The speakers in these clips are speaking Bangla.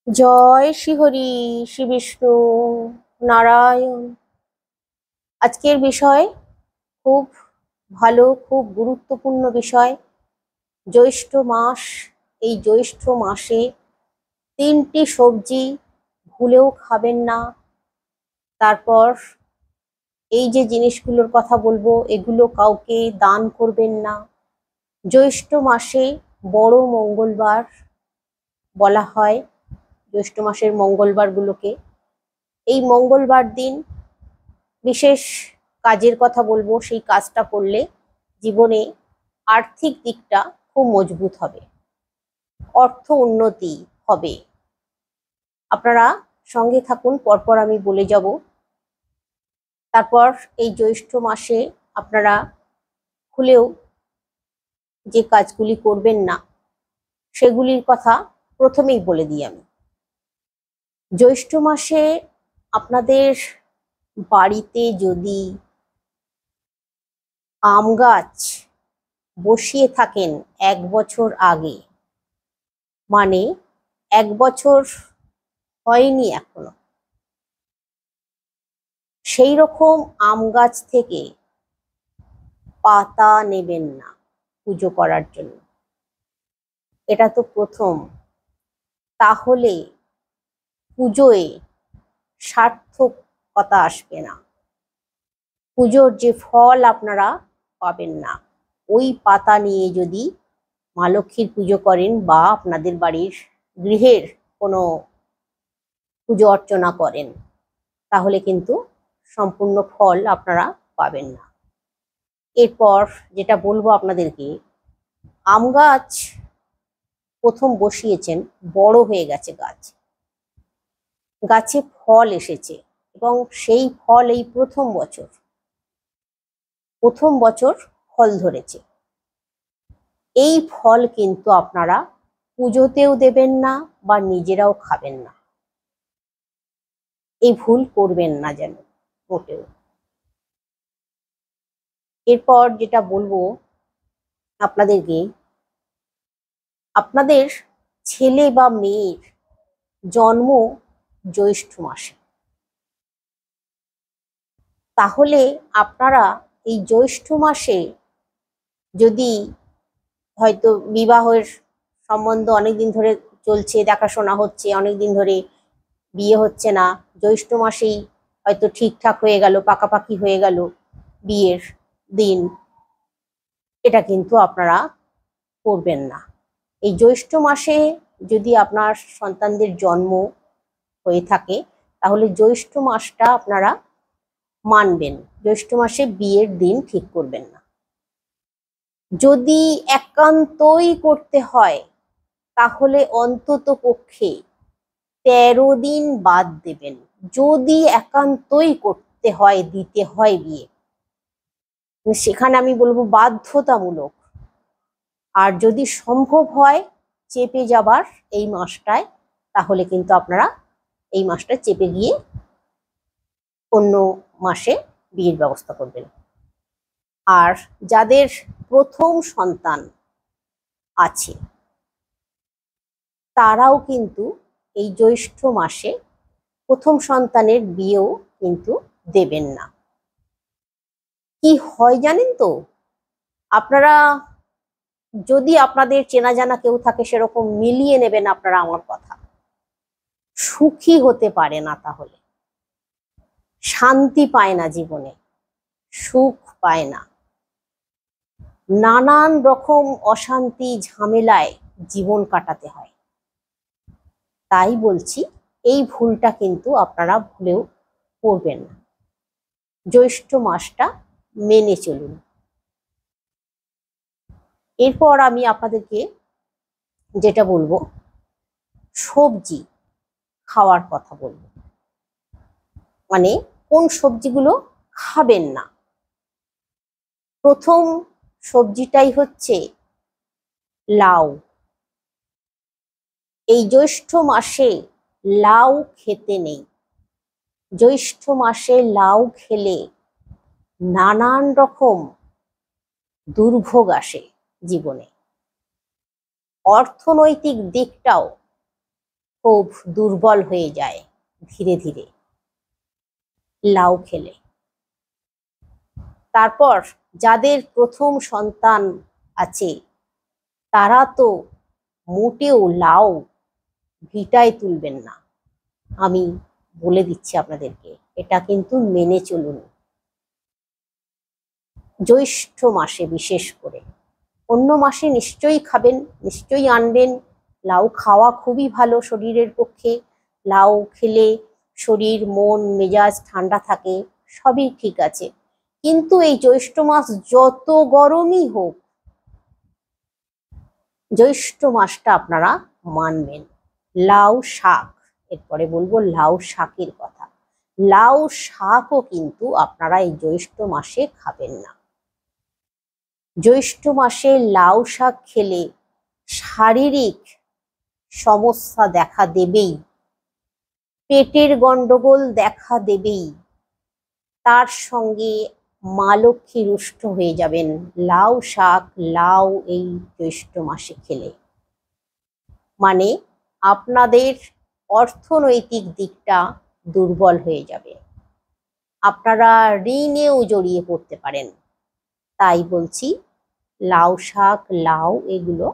জয় শ্রী হরি, শ্রী বিষ্ণু নারায়ণ। আজকের বিষয় খুব ভালো, খুব গুরুত্বপূর্ণ বিষয়। জ্যৈষ্ঠ মাস। এই জ্যৈষ্ঠ মাসে তিনটি সবজি ভুলেও খাবেন না। তারপর এই যে জিনিসগুলোর কথা বলবো, এগুলো কাউকে দান করবেন না। জ্যৈষ্ঠ মাসে বড় মঙ্গলবার বলা হয়, জ্যৈষ্ঠ মাসের মঙ্গলবারগুলোকে। এই মঙ্গলবার দিন বিশেষ কাজের কথা বলবো। সেই কাজটা করলে জীবনে আর্থিক দিকটা খুব মজবুত হবে, অর্থ উন্নতি হবে। আপনারা সঙ্গে থাকুন, পরপর আমি বলে যাব। তারপর এই জ্যৈষ্ঠ মাসে আপনারা খুলেও যে কাজগুলি করবেন না সেগুলির কথা প্রথমেই বলে দিই আমি। জ্যৈষ্ঠ মাসে আপনাদের বাড়িতে যদি আম গাছ বসিয়ে থাকেন 1 বছর আগে, মানে 1 বছর হয়নি এখনো, সেই রকম আম গাছ থেকে পাতা নেবেন না পুজো করার জন্য। এটা তো প্রথম। তাহলে পুজোয় সার্থকতা আসবে না, পুজোর যে ফল আপনারা পাবেন না। ওই পাতা নিয়ে যদি মা লক্ষ্মীর পুজো করেন বা আপনাদের বাড়ির গৃহের কোনো পুজো অর্চনা করেন, তাহলে কিন্তু সম্পূর্ণ ফল আপনারা পাবেন না। এরপর যেটা বলবো আপনাদেরকে, আম গাছ প্রথম বসিয়েছেন, বড় হয়ে গেছে গাছ, গাছে ফল এসেছে এবং সেই ফল এই প্রথম বছর ফল ধরেছে। এই ফল কিন্তু আপনারা পুজোতেও দেবেন না বা নিজেরাও খাবেন না। এই ভুল করবেন না যেন মোটেও। এরপর যেটা বলবো আপনাদেরকে, আপনাদের ছেলে বা মেয়ের জন্ম জ্যৈষ্ঠ মাসে, তাহলে আপনারা এই জ্যৈষ্ঠ মাসে যদি হয়তো বিবাহের সম্বন্ধ অনেকদিন ধরে চলছে, দেখাশোনা হচ্ছে, অনেকদিন ধরে বিয়ে হচ্ছে না, জ্যৈষ্ঠ মাসেই হয়তো ঠিকঠাক হয়ে গেল, পাকাপাকি হয়ে গেল বিয়ের দিন, এটা কিন্তু আপনারা করবেন না। এই জ্যৈষ্ঠ মাসে যদি আপনার সন্তানদের জন্ম হয়ে থাকে, তাহলে জ্যৈষ্ঠ মাসটা আপনারা মানবেন। জ্যৈষ্ঠ মাসে বিয়ের দিন ঠিক করবেন না। যদি একান্তই করতে হয়, তাহলে অন্তত পক্ষে 13 দিন বাদ দেবেন। যদি একান্তই করতে হয়, দিতে হয় বিয়ে, সেখানে আমি বলবো বাধ্যতামূলক। আর যদি সম্ভব হয় চেপে যাবার এই মাসটায়, তাহলে কিন্তু আপনারা এই মাসটা চেপে গিয়ে অন্য মাসে বিয়ের ব্যবস্থা করবেন। আর যাদের প্রথম সন্তান আছে, তারাও কিন্তু এই জ্যৈষ্ঠ মাসে প্রথম সন্তানের বিয়েও কিন্তু দেবেন না। কি হয় জানেন তো, আপনারা যদি আপনাদের চেনা জানা কেউ থাকে, সেরকম মিলিয়ে নেবেন আপনারা আমার কথা। সুখী হতে পারে না, তাহলে শান্তি পায় না, জীবনে সুখ পায় না, নানান রকম অশান্তি ঝামেলায় জীবন কাটাতে হয়। তাই বলছি, এই ভুলটা কিন্তু আপনারা ভুলেও করবেন না। জ্যৈষ্ঠ মাসটা মেনে চলুন। এরপর আমি আপনাদেরকে যেটা বলবো, সবজি খাওয়ার কথা বলবো। মানে কোন সবজিগুলো খাবেন না। প্রথম সবজিটাই হচ্ছে লাউ। এই জ্যৈষ্ঠ মাসে লাউ খেতে নেই। জ্যৈষ্ঠ মাসে লাউ খেলে নানান রকম দুর্ভোগ আসে জীবনে। অর্থনৈতিক দিকটাও খুব দুর্বল হয়ে যায় ধীরে ধীরে লাউ খেলে। তারপর যাদের প্রথম সন্তান আছে তারা তো মোটেও লাউ ভিটায় তুলবেন না, আমি বলে দিচ্ছি আপনাদেরকে, এটা কিন্তু মেনে চলুন। জ্যৈষ্ঠ মাসে বিশেষ করে, অন্য মাসে নিশ্চয়ই খাবেন, নিশ্চয়ই আনবেন। লাউ খাওয়া খুবই ভালো শরীরের পক্ষে, লাউ খেলে শরীর মন মেজাজ ঠান্ডা থাকে, সবই ঠিক আছে। কিন্তু এই জ্যৈষ্ঠ মাস যত গরমই হোক, জ্যৈষ্ঠ মাসটা আপনারা মানবেন। লাউ শাক, এরপরে বলবো লাউ শাকের কথা। লাউ শাকও কিন্তু আপনারা এই জ্যৈষ্ঠ মাসে খাবেন না। জ্যৈষ্ঠ মাসে লাউ শাক খেলে শারীরিক সমস্যা দেখা দেবেই, পেটের গন্ডগোল দেখা দেবেই, তার সঙ্গে মা লক্ষ্মী রুষ্ট হয়ে যাবেন লাউ শাক লাউ এই জ্যৈষ্ঠ মাসে খেলে। মানে আপনাদের অর্থনৈতিক দিকটা দুর্বল হয়ে যাবে, আপনারা ঋণেও জড়িয়ে পড়তে পারেন। তাই বলছি লাউ শাক লাউ এগুলো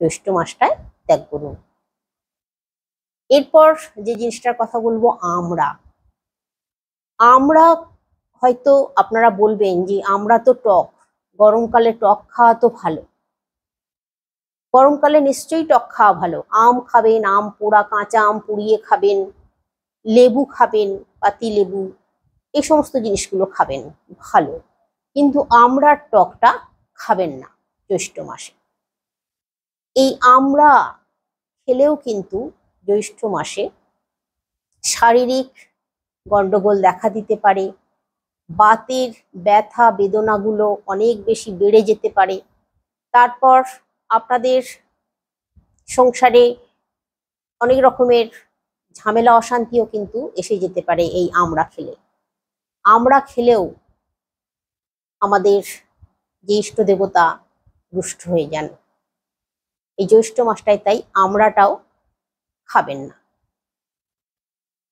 জ্যৈষ্ঠ মাসটায় ত্যাগ করুন। এরপর যে জিনিসটার কথা বলবো, আমড়া। আমড়া হয়তো আপনারা বলবেন যে আমড়া তো টক, গরমকালে টক খাওয়া তো ভালো। গরমকালে নিশ্চয়ই টক খাওয়া ভালো, আম খাবেন, আম পোড়া কাঁচা আম পুড়িয়ে খাবেন, লেবু খাবেন, পাতি লেবু, এই সমস্ত জিনিসগুলো খাবেন ভালো। কিন্তু আমড়ার টকটা খাবেন না জ্যৈষ্ঠ মাসে। এই আমড়া খেলেও কিন্তু জ্যৈষ্ঠ মাসে শারীরিক গন্ডগোল দেখা দিতে পারে, বাতের ব্যথা বেদনাগুলো অনেক বেশি বেড়ে যেতে পারে। তারপর আপনাদের সংসারে অনেক রকমের ঝামেলা অশান্তিও কিন্তু এসে যেতে পারে এই আমড়া খেলে। আমড়া খেলেও আমাদের যে ইষ্ট দেবতা রুষ্ট হয়ে যান এই জ্যৈষ্ঠ মাসটায়, তাই আমড়াটাও খাবেন না।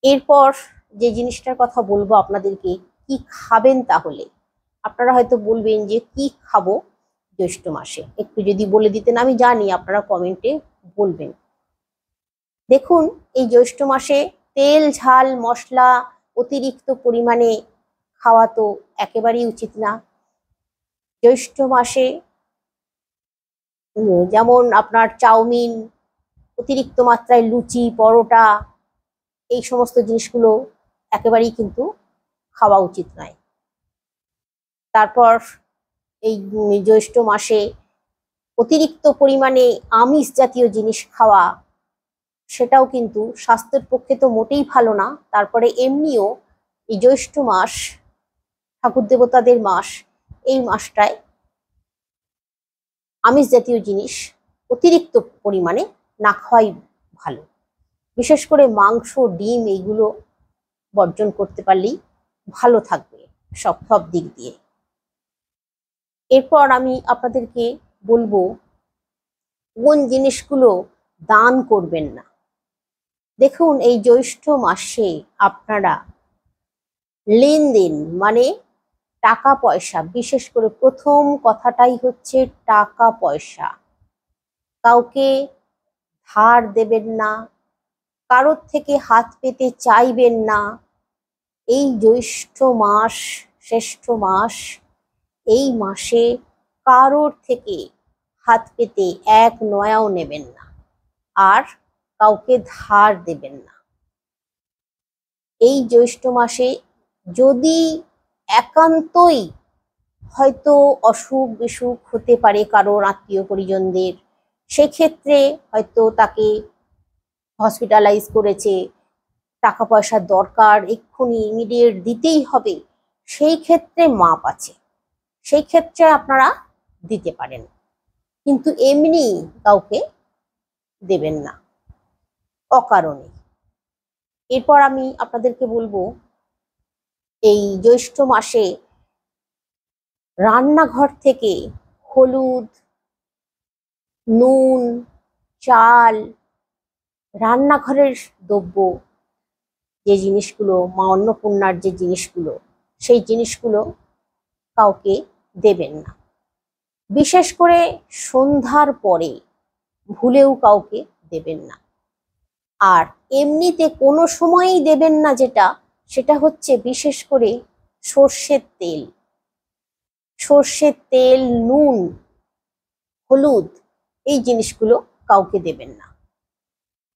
এরপর যে জিনিসটার কথা বলবো আপনাদেরকে, কি খাবেন তাহলে। আপনারা হয়তো বলবেন যে কি খাবো জ্যৈষ্ঠ মাসে, একটু যদি বলে দিতেন, আমি জানি আপনারা কমেন্টে বলবেন। দেখুন, এই জ্যৈষ্ঠ মাসে তেল ঝাল মশলা অতিরিক্ত পরিমাণে খাওয়া তো একেবারেই উচিত না। জ্যৈষ্ঠ মাসে যেমন আপনার চাউমিন, অতিরিক্ত মাত্রায় লুচি পরোটা, এই সমস্ত জিনিসগুলো একেবারেই কিন্তু খাওয়া উচিত নয়। তারপর এই জ্যৈষ্ঠ মাসে অতিরিক্ত পরিমাণে আমিষ জাতীয় জিনিস খাওয়া, সেটাও কিন্তু স্বাস্থ্যের পক্ষে তো মোটেই ভালো না। তারপরে এমনিও এই জ্যৈষ্ঠ মাস ঠাকুর দেবতাদের মাস, এই মাসটায় আমিষ জাতীয় জিনিস অতিরিক্ত পরিমাণে না খাওয়াই ভালো। বিশেষ করে মাংস ডিম এইগুলো বর্জন করতে পারলেই ভালো থাকবে সব দিক দিয়ে। এরপর আমি আপনাদেরকে বলবো কোন জিনিসগুলো দান করবেন না। দেখুন, এই জ্যৈষ্ঠ মাসে আপনারা লেনদেন মানে টাকা পয়সা, বিশেষ করে প্রথম কথাটাই হচ্ছে টাকা পয়সা, কাউকে ধার দেবেন না, কারোর থেকে হাত পেতে চাইবেন না। এই জ্যৈষ্ঠ মাস শ্রেষ্ঠ মাস, এই মাসে কারোর থেকে হাত পেতে এক নয়াও নেবেন না, আর কাউকে ধার দেবেন না। এই জ্যৈষ্ঠ মাসে যদি একান্তই হয়তো অসুখ বিসুখ হতে পারে কারোর আত্মীয় পরিজনদের, সেক্ষেত্রে হয়তো তাকে হসপিটালাইজ করেছে, টাকা পয়সার দরকার, এক্ষুনি ইমিডিয়েট দিতেই হবে, সেই ক্ষেত্রে মাপ আছে, সেই ক্ষেত্রে আপনারা দিতে পারেন, কিন্তু এমনি কাউকে দেবেন না অকারণে। এরপর আমি আপনাদেরকে বলবো, এই জ্যৈষ্ঠ মাসে রান্নাঘর থেকে হলুদ, নুন, চাল রান্নাঘরের দ্রব্য, যে জিনিসগুলো মা অন্নপূর্ণার যে জিনিসগুলো, সেই জিনিসগুলো কাউকে দেবেন না। বিশেষ করে সন্ধ্যার পরে ভুলেও কাউকে দেবেন না। আর এমনিতে কোনো সময়ই দেবেন না, সেটা হচ্ছে বিশেষ করে সর্ষের তেল। সর্ষের তেল, নুন, হলুদ, এই জিনিসগুলো কাউকে দেবেন না।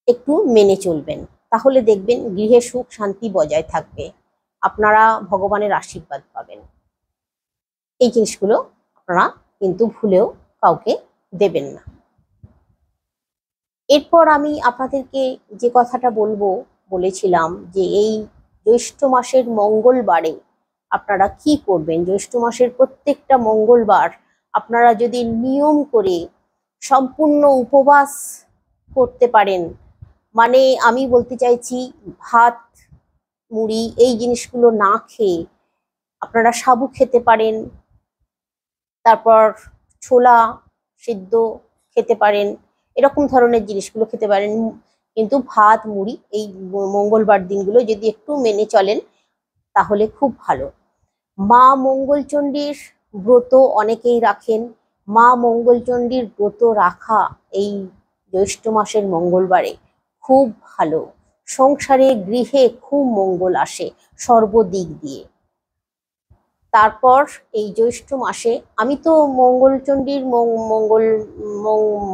একটু মেনে চলবেন, তাহলে দেখবেন গৃহে সুখ শান্তি বজায় থাকবে, আপনারা ভগবানের আশীর্বাদ পাবেন। এই জিনিসগুলো আপনারা কিন্তু ভুলেও কাউকে দেবেন না। এরপর আমি আপনাদেরকে যে কথাটা বলেছিলাম যে এই জ্যৈষ্ঠ মাসের মঙ্গলবারে আপনারা কি করবেন। জ্যৈষ্ঠ মাসের প্রত্যেকটা মঙ্গলবার আপনারা যদি নিয়ম করে সম্পূর্ণ উপবাস করতে পারেন, মানে আমি বলতে চাইছি ভাত মুড়ি এই জিনিসগুলো না খেয়ে আপনারা সাবু খেতে পারেন, তারপর ছোলা সিদ্ধ খেতে পারেন, এরকম ধরনের জিনিসগুলো খেতে পারেন। কিন্তু ভাত মুড়ি এই মঙ্গলবার দিনগুলো যদি একটু মেনে চলেন তাহলে খুব ভালো। মা মঙ্গলচণ্ডীর ব্রত অনেকেই রাখেন। মা মঙ্গলচণ্ডীর ব্রত রাখা এই জ্যৈষ্ঠ মাসের মঙ্গলবারে খুব ভালো, সংসারে গৃহে খুব মঙ্গল আসে সর্বদিক দিয়ে। তারপর এই জ্যৈষ্ঠ মাসে আমি তো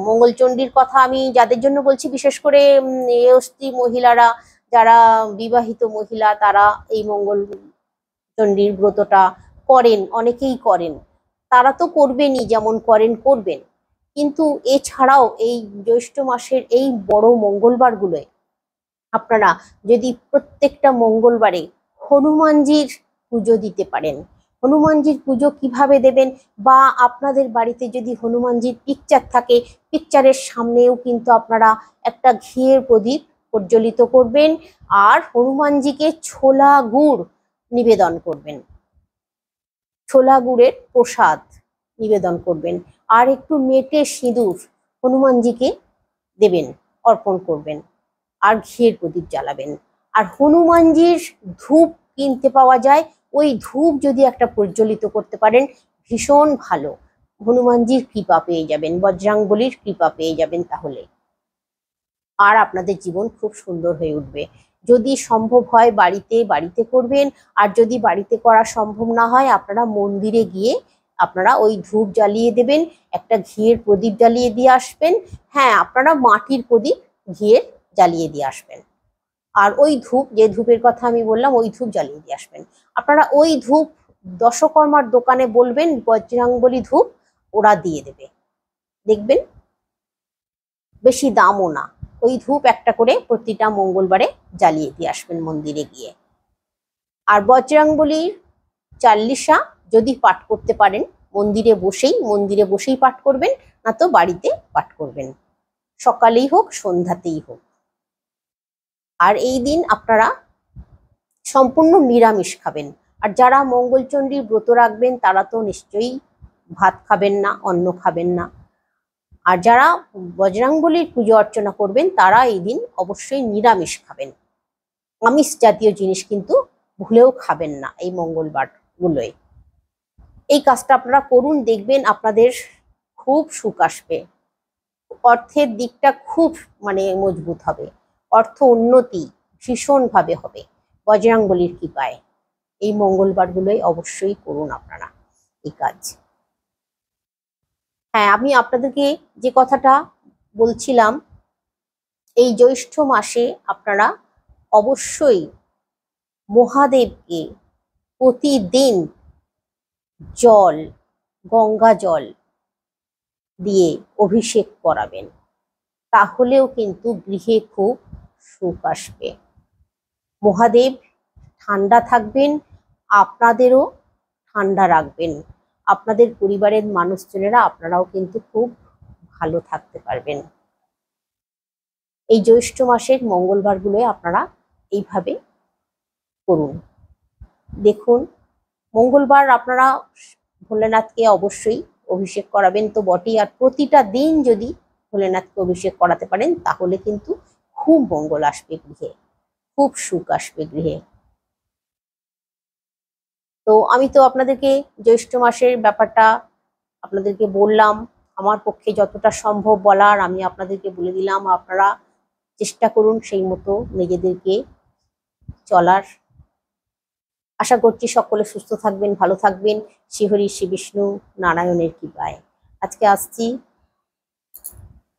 মঙ্গলচণ্ডীর কথা আমি যাদের জন্য বলছি, বিশেষ করে স্ত্রী মহিলারা, যারা বিবাহিত মহিলা, তারা এই মঙ্গলচণ্ডীর ব্রতটা করেন, অনেকেই করেন। তারা তো করবেনই, যেমন করবেন, কিন্তু এছাড়াও এই জ্যৈষ্ঠ মাসের এই বড় মঙ্গলবারগুলোয় আপনারা যদি প্রত্যেকটা মঙ্গলবারে হনুমানজির পুজো দিতে পারেন। হনুমানজির পুজো কিভাবে দেবেন, বা আপনাদের বাড়িতে যদি হনুমানজির পিকচার থাকে, পিকচারের সামনেও কিন্তু আপনারা একটা ঘিয়ের প্রদীপ প্রজ্বলিত করবেন, আর হনুমানজিকে ছোলা গুড় নিবেদন করবেন, ছোলা গুড়ের প্রসাদ নিবেদন করবেন, আর একটু মেটে সিঁদুর হনুমানজিকে দেবেন, অর্পণ করবেন, আর ঘিয়ের প্রদীপ জ্বালাবেন। আর হনুমানজির ধূপ কিনতে পাওয়া যায়, ওই ধূপ যদি একটা প্রজ্বলিত করতে পারেন ভীষণ ভালো, হনুমানজির কৃপা পেয়ে যাবেন, বজরাঙ্গবলীর কৃপা পেয়ে যাবেন, তাহলে আর আপনাদের জীবন খুব সুন্দর হয়ে উঠবে। যদি সম্ভব হয় বাড়িতে করবেন, আর যদি বাড়িতে করা সম্ভব না হয় আপনারা মন্দিরে গিয়ে আপনারা ওই ধূপ জ্বালিয়ে দেবেন, একটা ঘিয়ের প্রদীপ জ্বালিয়ে দিয়ে আসবেন। হ্যাঁ, আপনারা মাটির প্রদীপ ঘিয়ের জ্বালিয়ে দিয়ে আসবেন, আর ওই ধূপ, যে ধূপের কথা আমি বললাম, ওই ধূপ জ্বালিয়ে দিয়ে আসবেন। আপনারা ওই ধূপ দশকর্মার দোকানে বলবেন বজরাঙ্গবলী ধূপ, ওরা দিয়ে দেবে, দেখবেন বেশি দামও না। ওই ধূপ একটা করে প্রতিটা মঙ্গলবারে জ্বালিয়ে দিয়ে আসবেন মন্দিরে গিয়ে। আর বজরাঙ্গবলীর চাল্লিশা যদি পাঠ করতে পারেন মন্দিরে বসেই পাঠ করবেন, না তো বাড়িতে পাঠ করবেন, সকালেই হোক সন্ধ্যাতেই হোক। আর এই দিন আপনারা সম্পূর্ণ নিরামিষ খাবেন। আর যারা মঙ্গলচণ্ডীর ব্রত রাখবেন তারা তো নিশ্চয়ই ভাত খাবেন না, অন্ন খাবেন না। আর যারা বজরাঙ্গবলীর পুজো অর্চনা করবেন তারা এই দিন অবশ্যই নিরামিষ খাবেন, আমিষ জাতীয় জিনিস কিন্তু ভুলেও খাবেন না এই মঙ্গলবার গুলোয়। এই কাজটা আপনারা করুন, দেখবেন আপনাদের খুব সুখ আসবে, অর্থের দিকটা খুব মজবুত হবে, অর্থ উন্নতি ভীষণভাবে হবে বজরাঙ্গবলীর কৃপায়। এই মঙ্গলবারগুলোই অবশ্যই করুন আপনারা এই কাজ। হ্যাঁ, আমি আপনাদেরকে যে কথাটা বলছিলাম, এই জ্যৈষ্ঠ মাসে আপনারা অবশ্যই মহাদেবকে প্রতিদিন গঙ্গা জল দিয়ে অভিষেক করাবেন, তাহলেও কিন্তু গৃহে খুব সুখ আসবে। মহাদেব ঠান্ডা থাকবেন, আপনাদেরও ঠান্ডা রাখবেন, আপনাদের পরিবারের মানুষজনেরা আপনারাও কিন্তু খুব ভালো থাকতে পারবেন। এই জ্যৈষ্ঠ মাসের মঙ্গলবারগুলোয় আপনারা এইভাবে করুন। দেখুন, মঙ্গলবার আপনারা ভোলেনাথকে অবশ্যই অভিষেক করাবেন তো বটেই, আর প্রতিটা দিন যদি ভোলেনাথকে অভিষেক করাতে পারেন তাহলে কিন্তু খুব মঙ্গল আসবে গৃহে, খুব সুখ আসবে গৃহে। তো আমি তো আপনাদেরকে জ্যৈষ্ঠ মাসের ব্যাপারটা আপনাদেরকে বললাম, আমার পক্ষে যতটা সম্ভব বলার আমি আপনাদেরকে বলে দিলাম। আপনারা চেষ্টা করুন সেই মতো নিজেদেরকে চলার। আশা করছি সকলে সুস্থ থাকবেন, ভালো থাকবেন। শ্রীহরি শ্রী বিষ্ণু নারায়ণের কৃপায়। আজকে আসছি।